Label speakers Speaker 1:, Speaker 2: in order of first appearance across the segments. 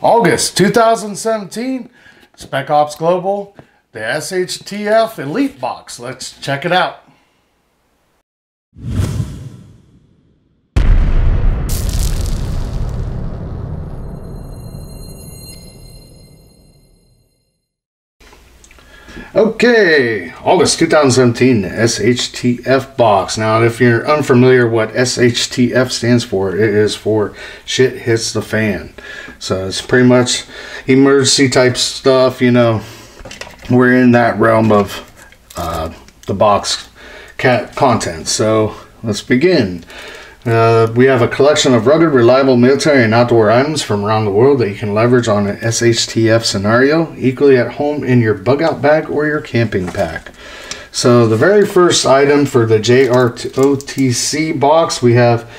Speaker 1: August 2017, Spec Ops Global, the SHTF Elite Box. Let's check it out. Okay, August 2017 SHTF box. Now, if you're unfamiliar what SHTF stands for, it is for shit hits the fan. So it's pretty much emergency type stuff, you know. We're in that realm of the box content. So let's begin. We have a collection of rugged, reliable military and outdoor items from around the world that you can leverage on an SHTF scenario, equally at home in your bug out bag or your camping pack. So the very first item for the JROTC box, we have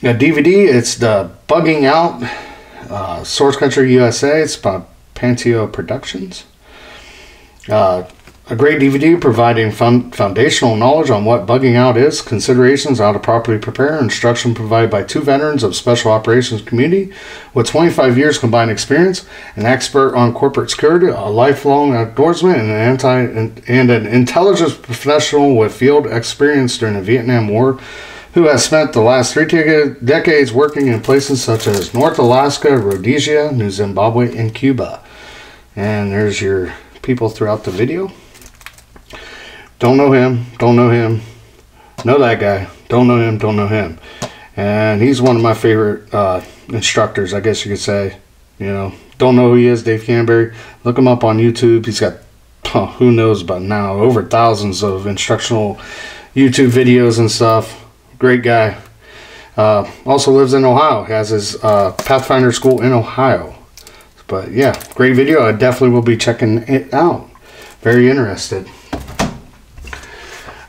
Speaker 1: a DVD. It's the Bugging Out, Source Country USA. It's by Panteo Productions. A great DVD providing foundational knowledge on what bugging out is, considerations on how to properly prepare, instruction provided by two veterans of Special Operations community with 25 years combined experience, an expert on corporate security, a lifelong outdoorsman, and an intelligence professional with field experience during the Vietnam War, who has spent the last 3 decades working in places such as North Alaska, Rhodesia, New Zimbabwe, and Cuba. And there's your people throughout the video. Don't know him, don't know him, know that guy, don't know him, don't know him. And he's one of my favorite instructors, I guess you could say. You know, don't know who he is, Dave Canterbury. Look him up on YouTube. He's got, who knows but now, over thousands of instructional YouTube videos and stuff. Great guy. Also lives in Ohio, has his Pathfinder school in Ohio. But yeah, great video. I definitely will be checking it out. Very interested.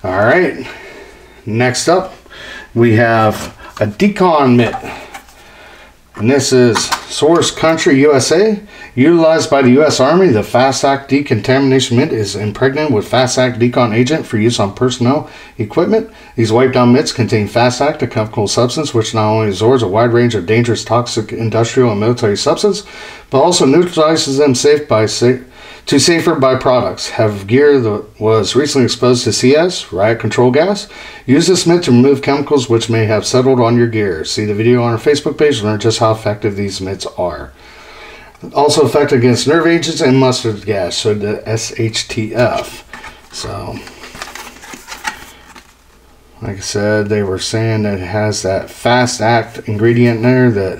Speaker 1: All right, next up we have a Decon Mint, and this is Source Country USA. Utilized by the U.S. Army, the Fast Act Decontamination Mint is impregnated with Fast Act Decon agent for use on personnel equipment. These wipe down mints contain Fast Act, a chemical substance which not only absorbs a wide range of dangerous toxic industrial and military substances, but also neutralizes them to safer byproducts. Have gear that was recently exposed to CS, riot control gas? Use this mint to remove chemicals which may have settled on your gear. See the video on our Facebook page to learn just how effective these mints are. Also effective against nerve agents and mustard gas, so the SHTF. So, like I said, they were saying that it has that Fast Act ingredient in there that,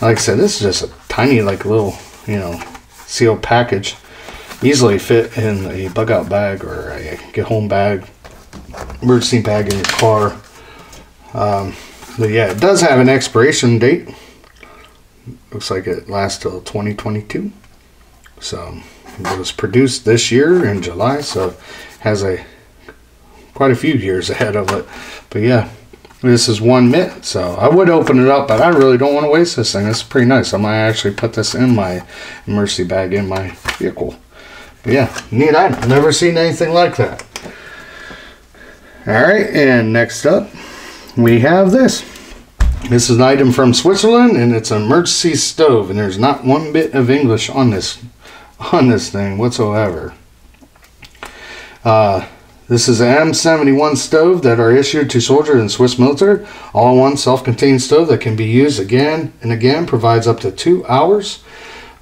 Speaker 1: like I said, this is just a tiny, like, little, you know, sealed package. Easily fit in a bug out bag or a get home bag, emergency bag in your car. But yeah, it does have an expiration date. Looks like it lasts till 2022. So it was produced this year in July, so it has quite a few years ahead of it. But yeah, this is one mint, so I would open it up, but I really don't want to waste this thing. It's pretty nice. I might actually put this in my emergency bag in my vehicle. But yeah, neat item. Never seen anything like that. Alright, and next up we have this. This is an item from Switzerland, and it's an emergency stove, and there's not one bit of English on this thing whatsoever. This is an M71 stove that are issued to soldiers in Swiss military. All-in-one self-contained stove that can be used again and again. Provides up to 2 hours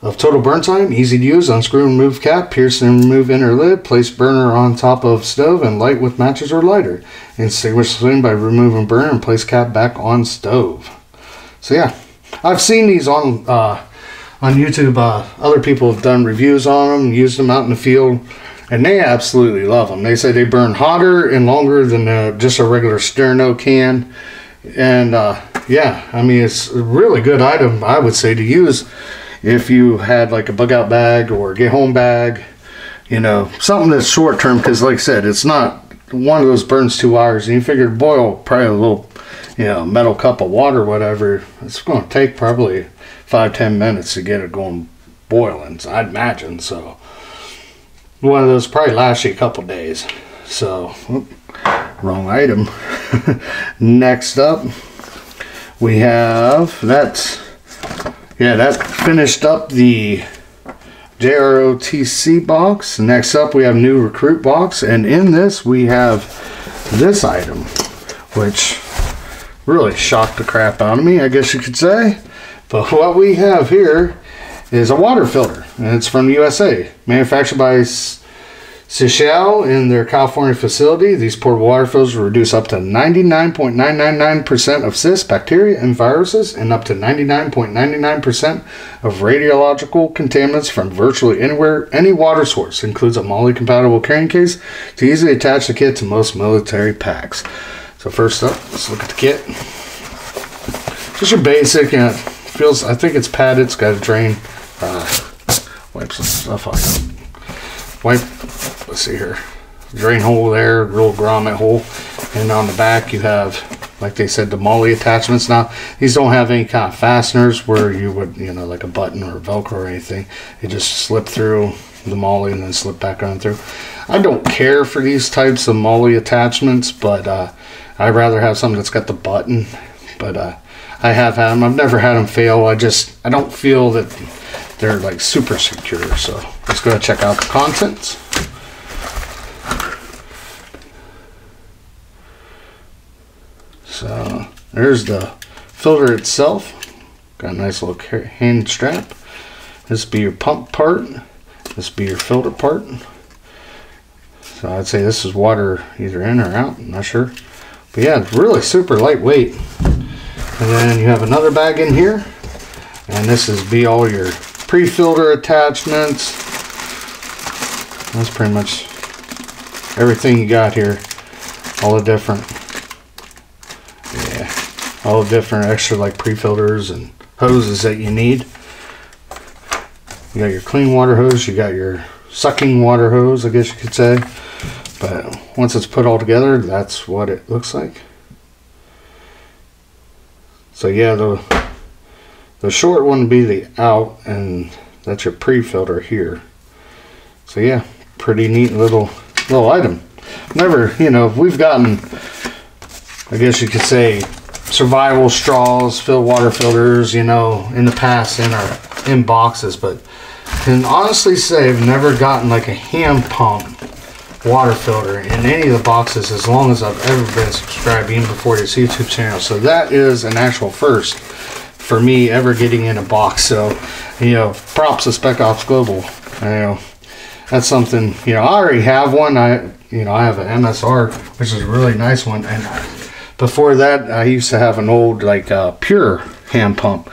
Speaker 1: of total burn time. Easy to use. Unscrew and remove cap. Pierce and remove inner lid. Place burner on top of stove and light with matches or lighter. Extinguish flame by removing burner and place cap back on stove. So yeah, I've seen these on YouTube. Other people have done reviews on them, used them out in the field, and they absolutely love them. They say they burn hotter and longer than just a regular sterno can. And yeah, I mean, it's a really good item, I would say, to use if you had like a bug out bag or get home bag, you know, something that's short term, because like I said, it's not one of those burns 2 hours, and you figure boil probably a little, you know, metal cup of water or whatever, it's going to take probably 5-10 minutes to get it going boiling, so I'd imagine. So one of those probably lasts you a couple days. So wrong item. Next up we have, that's Yeah, that finished up the JROTC box. Next up we have new recruit box, and in this we have this item, which really shocked the crap out of me, I guess you could say. But what we have here is a water filter, and it's from the USA, manufactured by Seychelles in their California facility. These portable water filters reduce up to 99.999% of cysts, bacteria, and viruses, and up to 99.99% of radiological contaminants from virtually anywhere. Any water source. Includes a MOLLE-compatible carrying case to easily attach the kit to most military packs. So first up, let's look at the kit. Just your basic, and it feels, I think it's padded, it's got a drain. Wipe some stuff off. Let's see here. Drain hole there, little grommet hole. And on the back you have, like they said, the MOLLE attachments. Now, these don't have any kind of fasteners where you would, you know, like a button or a Velcro or anything. They just slip through the MOLLE and then slip back on through. I don't care for these types of MOLLE attachments, but I'd rather have something that's got the button. But I have had them. I've never had them fail. I don't feel that they're like super secure. So let's go ahead and check out the contents. So there's the filter itself. Got a nice little hand strap. This be your pump part. This be your filter part. So I'd say this is water either in or out. I'm not sure. But yeah, it's really super lightweight. And then you have another bag in here. And this is be all your pre-filter attachments. That's pretty much everything you got here. All the different, yeah, all the different extra like pre-filters and hoses that you need. You got your clean water hose, you got your sucking water hose, I guess you could say. But once it's put all together, that's what it looks like. So yeah, the short one would be the out, and that's your pre-filter here. So yeah, pretty neat little item. Never, you know, we've gotten, I guess you could say, survival straws, filled water filters, you know, in the past in boxes, but can honestly say I've never gotten like a hand pump water filter in any of the boxes as long as I've ever been subscribed, even before this YouTube channel. So that is an actual first for me ever getting in a box. So, you know, props to Spec Ops Global. You know, that's something, you know, I already have one. I have an MSR, which is a really nice one. And before that, I used to have an old like pure hand pump,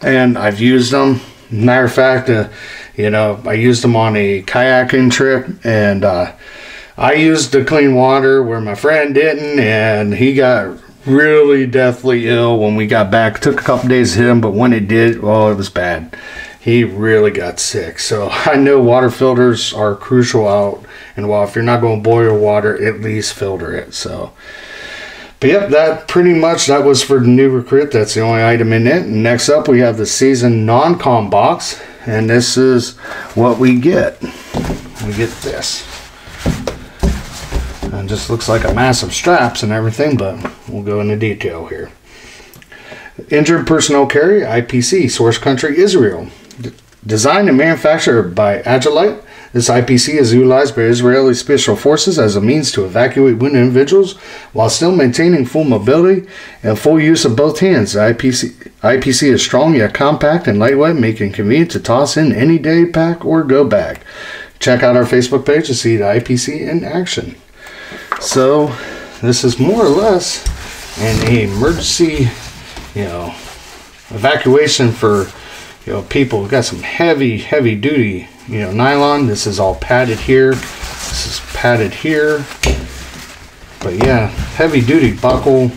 Speaker 1: and I've used them. Matter of fact, you know, I used them on a kayaking trip, and I used the clean water where my friend didn't, and he got really deathly ill when we got back. It took a couple days to hit him, but when it did, well, it was bad. He really got sick. So I know water filters are crucial out, and while if you're not going to boil water, at least filter it. So, but yep, that pretty much, that was for the new recruit. That's the only item in it. And next up, we have the season non-com box, and this is what we get. We get this. And just looks like a massive straps and everything, but we'll go into detail here. Injured personnel carrier, IPC, source country Israel. Designed and manufactured by Agilite, this IPC is utilized by Israeli special forces as a means to evacuate wounded individuals while still maintaining full mobility and full use of both hands. The IPC is strong yet compact and lightweight, making it convenient to toss in any day pack or go bag. Check out our Facebook page to see the IPC in action. So this is more or less an emergency, you know, evacuation for, you know, people. We've got some heavy duty, you know, nylon. This is all padded here. This is padded here. But yeah, heavy duty buckle.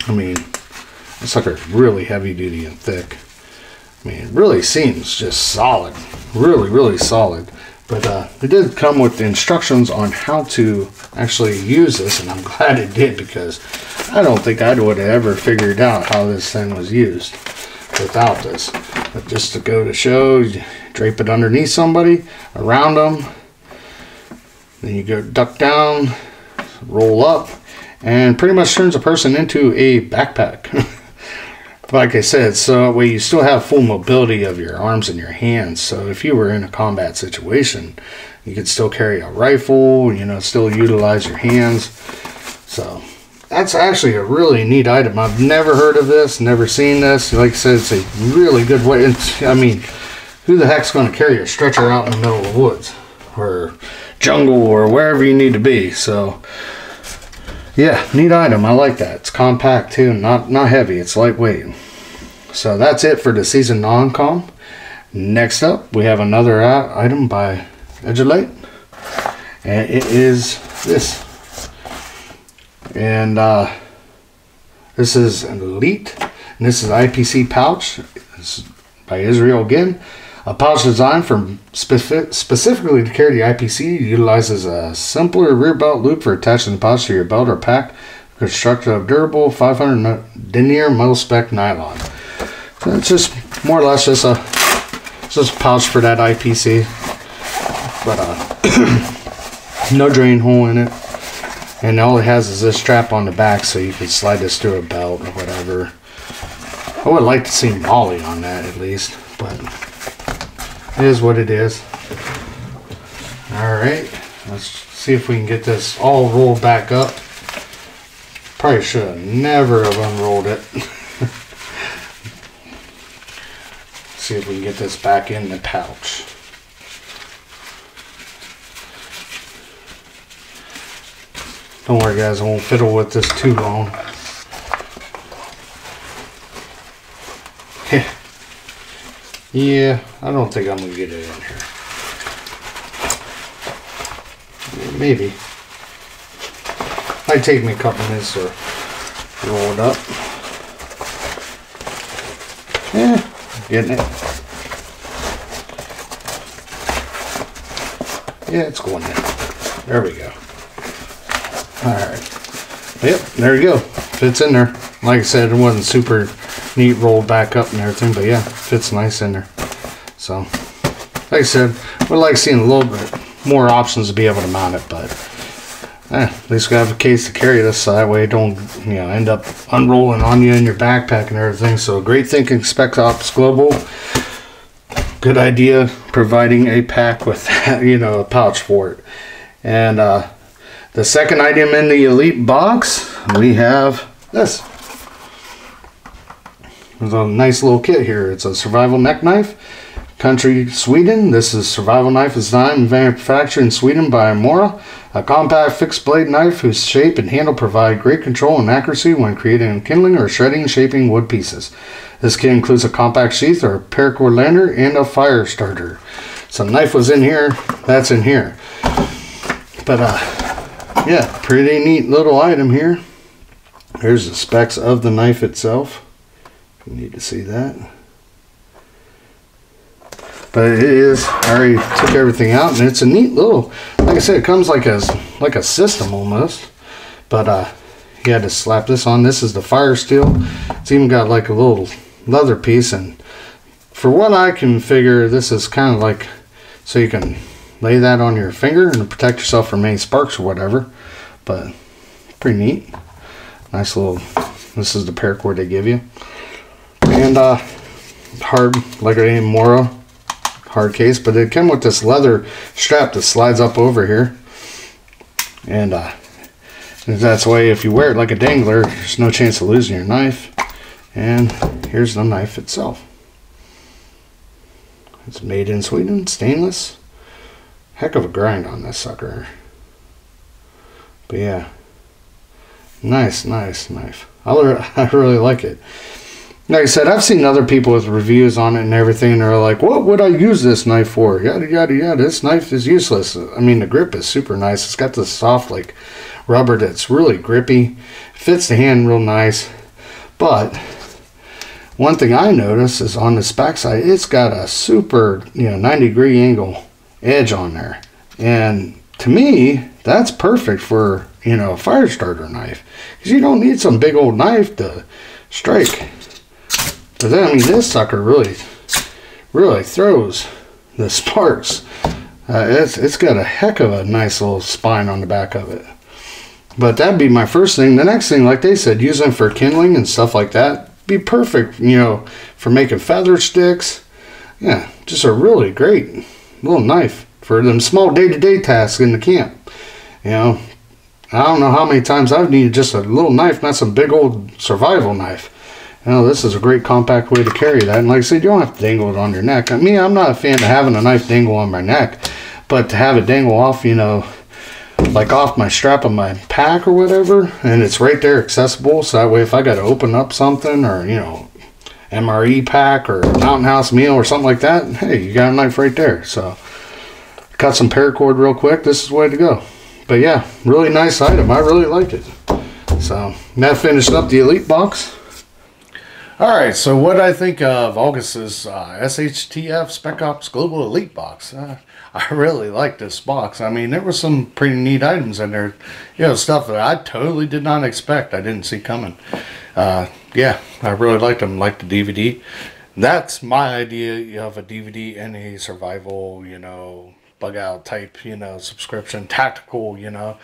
Speaker 1: I mean, it's like a really heavy duty and thick. I mean, it really seems just solid. Really solid. But it did come with the instructions on how to actually use this, and I'm glad it did, because I don't think I would have ever figured out how this thing was used without this. But just to go to show, you drape it underneath somebody, around them, then you go duck down, roll up, and pretty much turns a person into a backpack. like I said, so that way you still have full mobility of your arms and your hands. So if you were in a combat situation, you could still carry a rifle, you know, still utilize your hands. So that's actually a really neat item. I've never heard of this, never seen this. Like I said, it's a really good way. I mean, who the heck's going to carry a stretcher out in the middle of the woods or jungle or wherever you need to be? So yeah, neat item. I like that. It's compact too, not heavy. It's lightweight. So that's it for the season non-com. Next up, we have another item by Edgelite, and it is this. And this is an Elite, and this is Ipc Pouch. This is by Israel again. A pouch designed for specifically to carry the IPC. It utilizes a simpler rear belt loop for attaching the pouch to your belt or pack, constructed of durable 500 denier metal spec nylon. So it's just more or less just a pouch for that IPC, but no drain hole in it. And all it has is this strap on the back, so you can slide this through a belt or whatever. I would like to see Molly on that at least, but it is what it is. Alright, let's see if we can get this all rolled back up. Probably should have never have unrolled it. See if we can get this back in the pouch. Don't worry guys, I won't fiddle with this too long. Yeah, I don't think I'm going to get it in here. Maybe. Might take me a couple minutes to roll it up. Yeah, getting it. Yeah, it's going in. There we go. Alright. Yep, there you go. Fits in there. Like I said, it wasn't super neat rolled back up and everything, but yeah, fits nice in there. So, like I said, we'd like seeing a little bit more options to be able to mount it, but at least we have a case to carry this, so that way it don't, you know, end up unrolling on you in your backpack and everything. So great thinking, Spec Ops Global. Good idea, providing a pack with that, you know, a pouch for it. And the second item in the Elite box, we have this. There's a nice little kit here. It's a survival neck knife. Country Sweden. This is survival knife designed and manufactured in Sweden by Amora. A compact fixed blade knife whose shape and handle provide great control and accuracy when creating, kindling, or shredding, shaping wood pieces. This kit includes a compact sheath or a paracord lantern and a fire starter. So the knife was in here. That's in here. But yeah, pretty neat little item here. Here's the specs of the knife itself. You need to see that. But it is, I already took everything out, and it's a neat little, like I said, it comes like a system almost. But you had to slap this on. This is the fire steel. It's even got like a little leather piece, and for what I can figure, this is kind of like so you can lay that on your finger and protect yourself from any sparks or whatever. But pretty neat. Nice little, this is the paracord they give you. And hard, like a Mora hard case, but it came with this leather strap that slides up over here. And that's why if you wear it like a dangler, there's no chance of losing your knife. And here's the knife itself. It's made in Sweden, stainless. Heck of a grind on this sucker. But yeah, nice knife. I really like it. Like I said, I've seen other people with reviews on it and everything, and they're like, what would I use this knife for? Yada, yada, yada. This knife is useless. I mean, the grip is super nice. It's got this soft, like, rubber that's really grippy. Fits the hand real nice. But one thing I noticed is on the back side, it's got a super, 90-degree angle edge on there. And to me, that's perfect for, a fire starter knife. Because you don't need some big old knife to strike. But then, I mean, this sucker really throws the sparks. It's got a heck of a nice little spine on the back of it. But that'd be my first thing. The next thing, like they said, using for kindling and stuff like that, be perfect, you know, for making feather sticks. Yeah, just a really great little knife for them small day-to-day tasks in the camp. You know, I don't know how many times I've needed just a little knife, not some big old survival knife. You know, this is a great compact way to carry that. And like I said, you don't have to dangle it on your neck. I mean, I'm not a fan of having a knife dangle on my neck, but to have it dangle off, you know, like off my strap of my pack or whatever, and it's right there accessible, so that way if I got to open up something, or, you know, MRE pack or Mountain House meal or something like that, hey, you got a knife right there. So cut some paracord real quick, this is the way to go. But yeah, really nice item, I really like it. So that finished up the Elite box. Alright, so what I think of August's SHTF Spec Ops Global Elite box. I really like this box. I mean, there were some pretty neat items in there. You know, stuff that I totally did not expect. I didn't see coming. Yeah, I really liked them. Like the DVD. That's my idea of a DVD and a survival, you know, bug out type, you know, subscription, tactical, you know.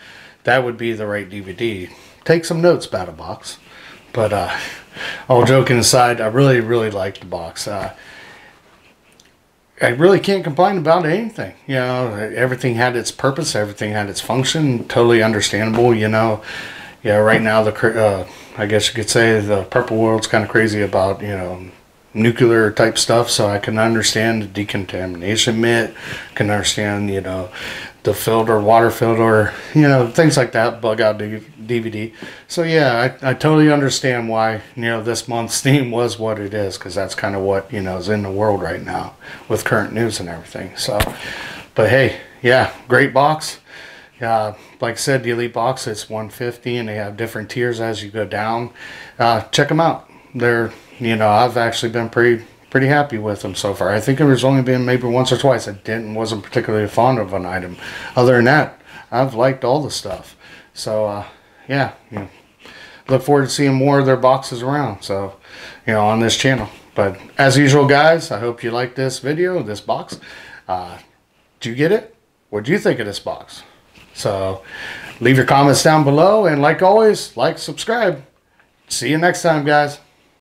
Speaker 1: That would be the right DVD. Take some notes about a box. But all joking aside, I really, really liked the box. I really can't complain about anything. You know, everything had its purpose. Everything had its function. Totally understandable, you know. Yeah, right now, I guess you could say the purple world's kind of crazy about, you know, nuclear type stuff. So I can understand the Decontamination Mint. Can understand, you know, the filter, water filter, you know, things like that, bug out DVD. So yeah, I totally understand why, you know, this month's theme was what it is, because that's kind of what, you know, is in the world right now with current news and everything. So, but hey, yeah, great box. Like I said, the Elite box, it's $150, and they have different tiers as you go down. Check them out. They're, you know, I've actually been pretty happy with them so far. I think there's only been maybe once or twice I wasn't particularly fond of an item. Other than that, I've liked all the stuff. So yeah, you know, look forward to seeing more of their boxes around, so, you know, on this channel. But as usual, guys, I hope you like this video, this box. Did you get it? What do you think of this box? So leave your comments down below, and like always, like, subscribe. See you next time, guys.